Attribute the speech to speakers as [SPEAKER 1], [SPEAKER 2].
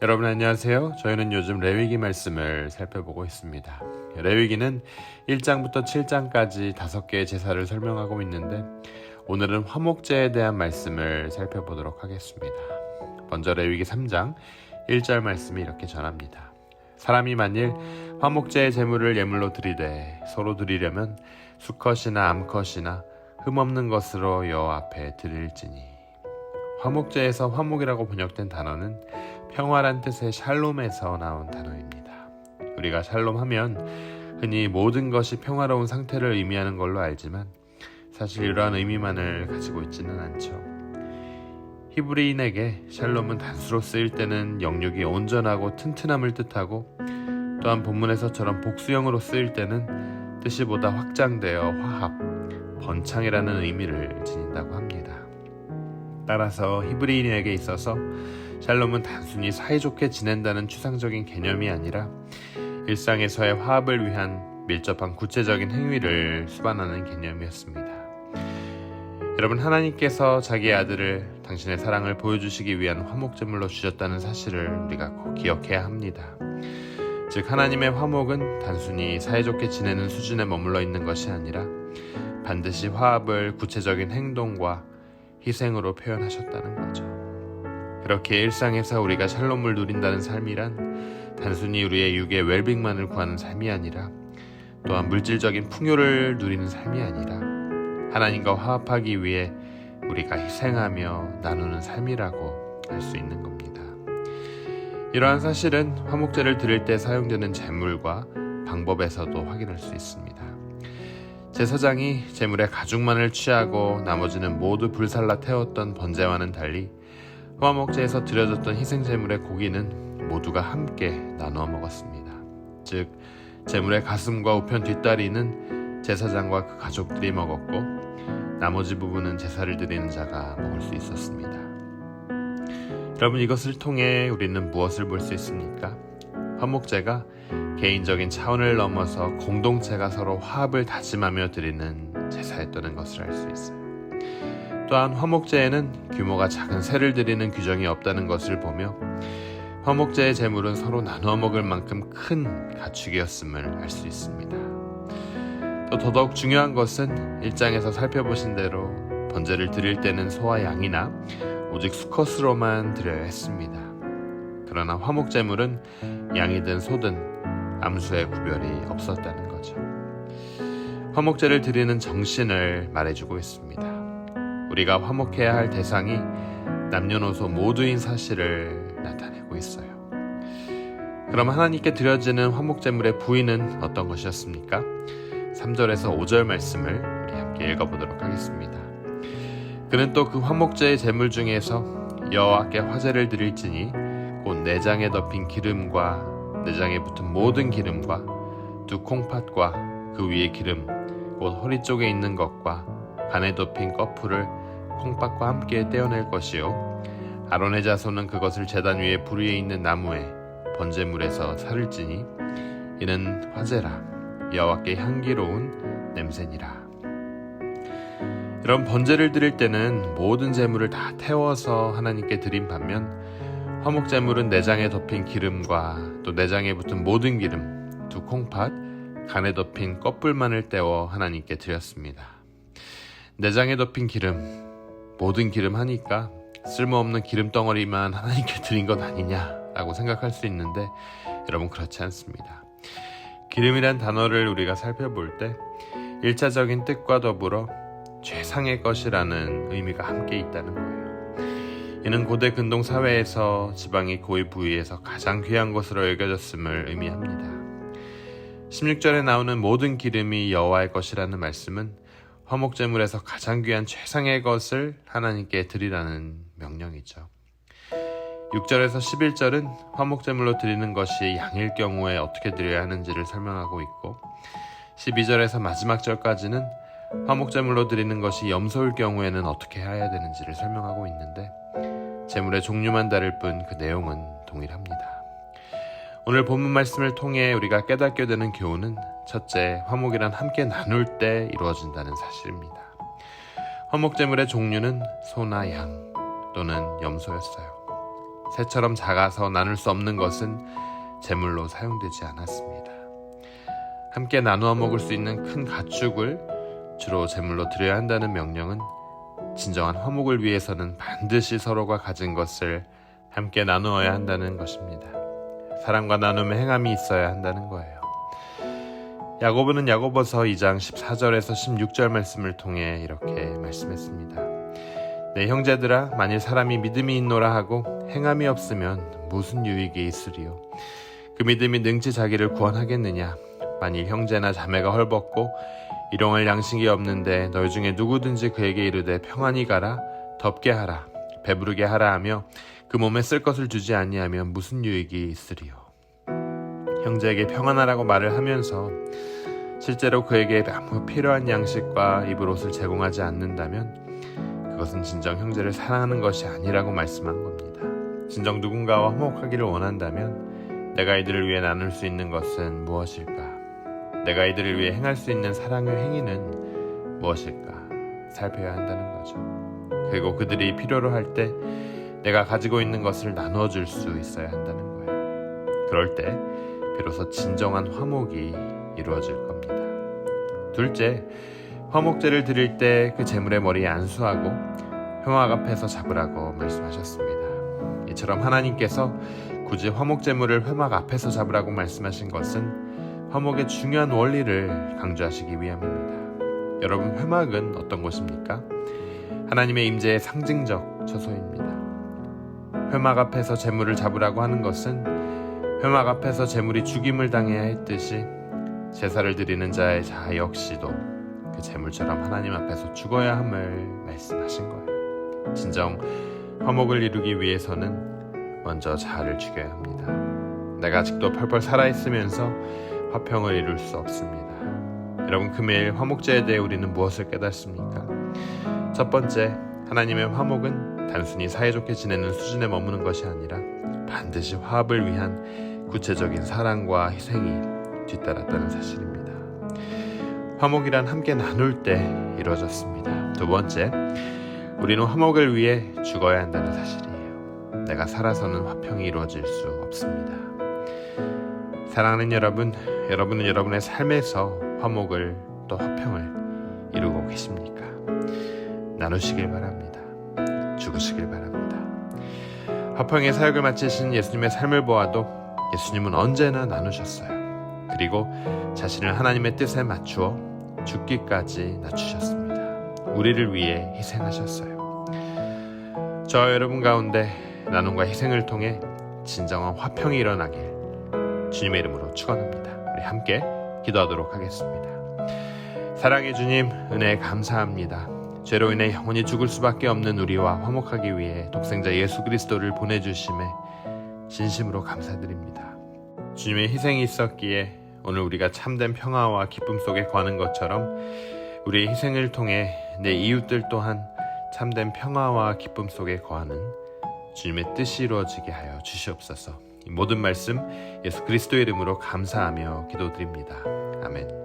[SPEAKER 1] 여러분 안녕하세요. 저희는 요즘 레위기 말씀을 살펴보고 있습니다. 레위기는 1장부터 7장까지 5개의 제사를 설명하고 있는데 오늘은 화목제에 대한 말씀을 살펴보도록 하겠습니다. 먼저 레위기 3장 1절 말씀이 이렇게 전합니다. 사람이 만일 화목제의 제물을 예물로 드리되 서로 드리려면 수컷이나 암컷이나 흠없는 것으로 여호와 앞에 드릴지니. 화목제에서 화목이라고 번역된 단어는 평화란 뜻의 샬롬에서 나온 단어입니다. 우리가 샬롬하면 흔히 모든 것이 평화로운 상태를 의미하는 걸로 알지만 사실 이러한 의미만을 가지고 있지는 않죠. 히브리인에게 샬롬은 단수로 쓰일 때는 영육이 온전하고 튼튼함을 뜻하고, 또한 본문에서처럼 복수형으로 쓰일 때는 뜻이 보다 확장되어 화합, 번창이라는 의미를 지닌다고 합니다. 따라서 히브리인에게 있어서 샬롬은 단순히 사이좋게 지낸다는 추상적인 개념이 아니라 일상에서의 화합을 위한 밀접한 구체적인 행위를 수반하는 개념이었습니다. 여러분, 하나님께서 자기의 아들을 당신의 사랑을 보여주시기 위한 화목제물로 주셨다는 사실을 우리가 꼭 기억해야 합니다. 즉, 하나님의 화목은 단순히 사이좋게 지내는 수준에 머물러 있는 것이 아니라 반드시 화합을 구체적인 행동과 희생으로 표현하셨다는 거죠. 그렇게 일상에서 우리가 샬롬을 누린다는 삶이란 단순히 우리의 육의 웰빙만을 구하는 삶이 아니라, 또한 물질적인 풍요를 누리는 삶이 아니라 하나님과 화합하기 위해 우리가 희생하며 나누는 삶이라고 할 수 있는 겁니다. 이러한 사실은 화목제를 드릴 때 사용되는 제물과 방법에서도 확인할 수 있습니다. 제사장이 제물의 가죽만을 취하고 나머지는 모두 불살라 태웠던 번제와는 달리 화목제에서 드려졌던 희생제물의 고기는 모두가 함께 나누어 먹었습니다. 즉, 제물의 가슴과 우편 뒷다리는 제사장과 그 가족들이 먹었고 나머지 부분은 제사를 드리는 자가 먹을 수 있었습니다. 여러분, 이것을 통해 우리는 무엇을 볼 수 있습니까? 화목제가 개인적인 차원을 넘어서 공동체가 서로 화합을 다짐하며 드리는 제사였다는 것을 알 수 있어요. 또한 화목제에는 규모가 작은 새를 드리는 규정이 없다는 것을 보며 화목제의 제물은 서로 나누어 먹을 만큼 큰 가축이었음을 알 수 있습니다. 또 더더욱 중요한 것은 1장에서 살펴보신 대로 번제를 드릴 때는 소와 양이나 오직 수컷으로만 드려야 했습니다. 그러나 화목제물은 양이든 소든 암수의 구별이 없었다는 거죠. 화목제를 드리는 정신을 말해주고 있습니다. 우리가 화목해야 할 대상이 남녀노소 모두인 사실을 나타내고 있어요. 그럼 하나님께 드려지는 화목제물의 부위는 어떤 것이었습니까? 3절에서 5절 말씀을 우리 함께 읽어보도록 하겠습니다. 그는 또 그 화목제의 제물 중에서 여호와께 화제를 드릴지니 곧 내장에 덮인 기름과 내장에 붙은 모든 기름과 두 콩팥과 그 위에 기름 곧 허리 쪽에 있는 것과 간에 덮인 꺼풀을 콩팥과 함께 떼어낼 것이요, 아론의 자손은 그것을 제단 위에 불 위에 있는 나무에 번제물에서 살을 찌니 이는 화제라, 여호와께 향기로운 냄새니라. 이런 번제를 드릴 때는 모든 제물을 다 태워서 하나님께 드린 반면 화목제물은 내장에 덮인 기름과 또 내장에 붙은 모든 기름, 두 콩팥, 간에 덮인 껍질만을 떼어 하나님께 드렸습니다. 내장에 덮인 기름, 모든 기름 하니까 쓸모없는 기름덩어리만 하나님께 드린 것 아니냐라고 생각할 수 있는데 여러분, 그렇지 않습니다. 기름이란 단어를 우리가 살펴볼 때 1차적인 뜻과 더불어 최상의 것이라는 의미가 함께 있다는 거예요. 이는 고대 근동 사회에서 지방이 고의 부위에서 가장 귀한 것으로 여겨졌음을 의미합니다. 16절에 나오는 모든 기름이 여호와의 것이라는 말씀은 화목제물에서 가장 귀한 최상의 것을 하나님께 드리라는 명령이죠. 6절에서 11절은 화목제물로 드리는 것이 양일 경우에 어떻게 드려야 하는지를 설명하고 있고, 12절에서 마지막 절까지는 화목제물로 드리는 것이 염소일 경우에는 어떻게 해야 되는지를 설명하고 있는데 제물의 종류만 다를 뿐 그 내용은 동일합니다. 오늘 본문 말씀을 통해 우리가 깨닫게 되는 교훈은 첫째, 화목이란 함께 나눌 때 이루어진다는 사실입니다. 화목제물의 종류는 소나 양 또는 염소였어요. 새처럼 작아서 나눌 수 없는 것은 제물로 사용되지 않았습니다. 함께 나누어 먹을 수 있는 큰 가축을 주로 제물로 드려야 한다는 명령은 진정한 화목을 위해서는 반드시 서로가 가진 것을 함께 나누어야 한다는 것입니다. 사랑과 나눔의 행함이 있어야 한다는 거예요. 야고보는 야고보서 2장 14절에서 16절 말씀을 통해 이렇게 말씀했습니다. 내 형제들아, 만일 사람이 믿음이 있노라 하고 행함이 없으면 무슨 유익이 있으리요? 그 믿음이 능치 자기를 구원하겠느냐? 만일 형제나 자매가 헐벗고 일용할 양식이 없는데 너희 중에 누구든지 그에게 이르되 평안히 가라, 덥게 하라, 배부르게 하라 하며 그 몸에 쓸 것을 주지 아니하면 무슨 유익이 있으리요? 형제에게 평안하라고 말을 하면서 실제로 그에게 아무 필요한 양식과 입을 옷을 제공하지 않는다면 그것은 진정 형제를 사랑하는 것이 아니라고 말씀한 겁니다. 진정 누군가와 화목하기를 원한다면 내가 이들을 위해 나눌 수 있는 것은 무엇일까? 내가 이들을 위해 행할 수 있는 사랑의 행위는 무엇일까? 살펴야 한다는 거죠. 그리고 그들이 필요로 할 때 내가 가지고 있는 것을 나누어 줄 수 있어야 한다는 거예요. 그럴 때 비로소 진정한 화목이 이루어질 겁니다. 둘째, 화목제를 드릴 때 그 제물의 머리에 안수하고 회막 앞에서 잡으라고 말씀하셨습니다. 이처럼 하나님께서 굳이 화목제물을 회막 앞에서 잡으라고 말씀하신 것은 화목의 중요한 원리를 강조하시기 위함입니다. 여러분, 회막은 어떤 곳입니까? 하나님의 임재의 상징적 처소입니다. 회막 앞에서 제물을 잡으라고 하는 것은 회막 앞에서 제물이 죽임을 당해야 했듯이 제사를 드리는 자의 자 역시도 그 제물처럼 하나님 앞에서 죽어야 함을 말씀하신 거예요. 진정 화목을 이루기 위해서는 먼저 자아를 죽여야 합니다. 내가 아직도 펄펄 살아있으면서 화평을 이룰 수 없습니다. 여러분, 금일 화목제에 대해 우리는 무엇을 깨닫습니까? 첫 번째, 하나님의 화목은 단순히 사이좋게 지내는 수준에 머무는 것이 아니라 반드시 화합을 위한 구체적인 사랑과 희생이 뒤따랐다는 사실입니다. 화목이란 함께 나눌 때 이루어졌습니다. 두 번째, 우리는 화목을 위해 죽어야 한다는 사실이에요. 내가 살아서는 화평이 이루어질 수 없습니다. 사랑하는 여러분, 여러분은 여러분의 삶에서 화목을 또 화평을 이루고 계십니까? 나누시길 바랍니다. 죽으시길 바랍니다. 화평의 사역을 마치신 예수님의 삶을 보아도 예수님은 언제나 나누셨어요. 그리고 자신을 하나님의 뜻에 맞추어 죽기까지 낮추셨습니다. 우리를 위해 희생하셨어요. 저와 여러분 가운데 나눔과 희생을 통해 진정한 화평이 일어나길 주님의 이름으로 축원합니다. 우리 함께 기도하도록 하겠습니다. 사랑의 주님, 은혜에 감사합니다. 죄로 인해 영원히 죽을 수밖에 없는 우리와 화목하기 위해 독생자 예수 그리스도를 보내주심에 진심으로 감사드립니다. 주님의 희생이 있었기에 오늘 우리가 참된 평화와 기쁨 속에 거하는 것처럼 우리의 희생을 통해 내 이웃들 또한 참된 평화와 기쁨 속에 거하는 주님의 뜻이 이루어지게 하여 주시옵소서. 이 모든 말씀 예수 그리스도의 이름으로 감사하며 기도드립니다. 아멘.